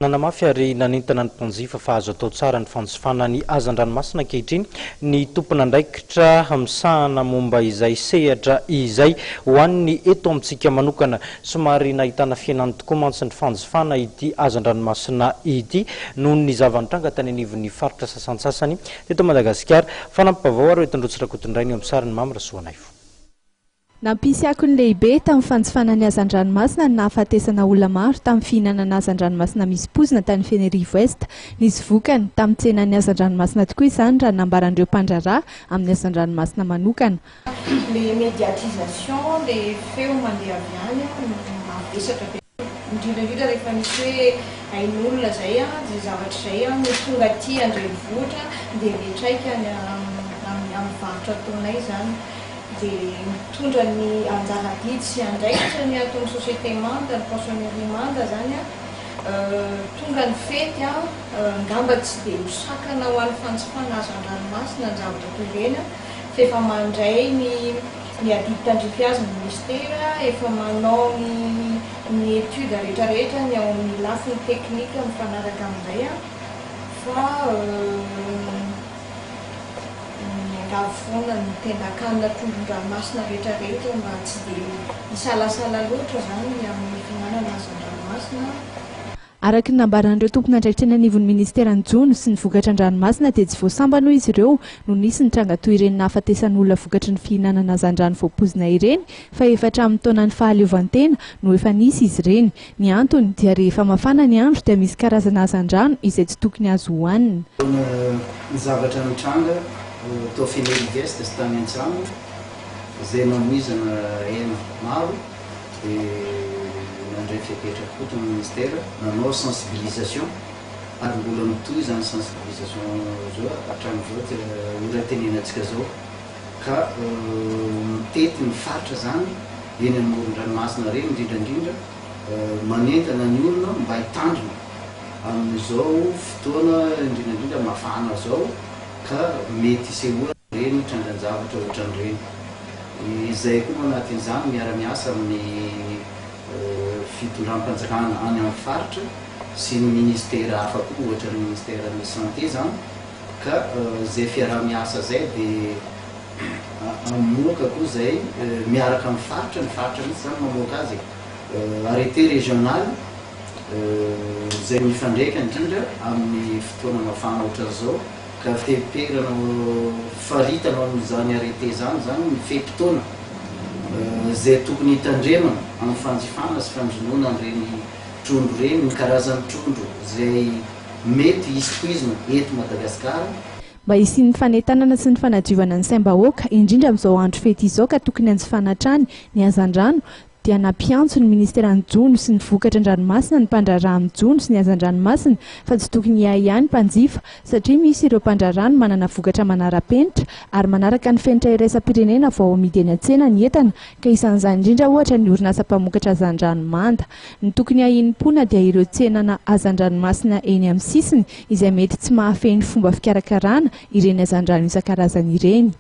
Nanamafy ary nanentana ny mpanjifa fa azo atao tsara ny fanjifana ny hazan-dranomasina ankehitriny ny tompon'andraikitra misahana momba izay sehatra izay ho an'ny eto amintsika manokana somary nahitana fiainany tokoa mantsy ny fanjifana ity hazan-dranomasina ity noho ny zavanitranga tany anivon'ny faritra sasantsasany teto Madagasikara. Fanampivavao ary etondrotsy rakotondrainy amin'ny sariny mamra soanaifo. Nampisy akony lehibe tamin'ny fanjifana ny hazan-dranomasina ny nahafatesana olona maro tamin'ny fihinanana hazan-dranomasina misy pozina tany Fenerivo Est. Nisy vokany tamin'ny tsenan'ny hazan-dranomasina tokoa izany raha nambaran'ireo mpandraharaha amin'ny hazan-dranomasina manokana. Le médiatisation, le feo mandeha avy any mavesatra be. Indrindra rehefa misy hoe ain'olona zay zay zavatra zay no tonga aty andrenivohitra dia rehetraika amin'ny varotra ataonay zany. Dia mitondra ny anjara-didy sy andraikitra ny ataon'ny société manda, ny poissonnerie manda zany tonga ny fety ngamba tsy dia hosakana ho an'ny fanjifana hazan-dranomasina ny zavatra toy ireny fa efa mandray ny adidy tandrify azy ny ministera, efa manao ny étude rehetrarehetra ny ao amin'ny lafiny teknika mifanaraka amin'izay fa avona ny tendakanina tompon'andranomasina rehetrarehetra mba tsy dia hisalasala loatra zany amin'ny fihinanana hazan-dranomasina. Araka ny nambaran'ireo tompon'andraikitra ny anivon'ny ministeran'ny Jony sy ny vokatra an-dranomasina dia tsy voasambana izy ireo no nisy ny tranga toy ireny nahafatesan'olona vokatry ny fihinanana hazan-drano voapozina ireny fa efa hatramin'ny taonany fahaleovantena no efa nisy izy ireny. Ny antony dia rehefa mafana ny andro dia misy karazana hazan-drano izay tsy tokony azo hohanina. Ny zavatra mitranga tao Fenerivo Est sy tany an-trano izay namoizana hena maro dia nandray fiapetra koto ny ministera nanao sensibilisation ary mbola mitohy izany sensibilisation zao hatramin'izao ora tenenantsika zao ka mitety ny faritra zany eny amoron-dranomasina reny indrindrandrindra manentana ny olona mba hitandrina amin'izao fotoana indrindrandrindra mafana zao ka mety sehoana reny trandran-javatra ohatran'ireny. Izay koa anatin'izany miara-miasa amin'ny fitondram-panjakana any amin'ny faritra sy ny ministera hafa koa ohatra ny ministera ny santé zany ka izay fiara-miasa zay dia mamoaka koa zay miaraka amin'ny faritra, ny faritra mihitsy zany mamoaka azy arrêté régional izay mifandraika indrindra amin'ny fotoana mafana ohatran'izao ka teperanao faritanao amin'izany arrêté zany mifetim-potoana izay tokony hitandremana amin'ny fanjifana sy fanjonoana an'ireny trondro ireny, ny karazan'ny trondro izay mety hisitohizina eto Madagasikara. Mba hisian'ny fanentanana sy ny fanadiovana ny saim-bahoaka indrindra amin'izao andro fety izao ka tokony hanjifana hatrany ny hazan-drano dia nampiantso ny ministeran'ny Jony sy ny vokatra an-dranomasina ny mpandraharaha amin'ny Jony sy ny hazan-dranomasina fa tsy tokony ihany mpanjifa satria misy ireo mpandraharaha manana vokatra manara-penitra ary manaraka ny fenitra iraisam-pirenena vao amidy eny an-tsena ny entana ka isan'izany indrindra ohatra ny orinasa mpamokatra hazan-dranomanda. Ny tokony ahinim-pona dia ireo tsenana hazan-dranomasina eny amin'ny sisiny izay mety tsy mahafehy ny fomba fikarakarana ireny hazan-drano isan-karazany ireny.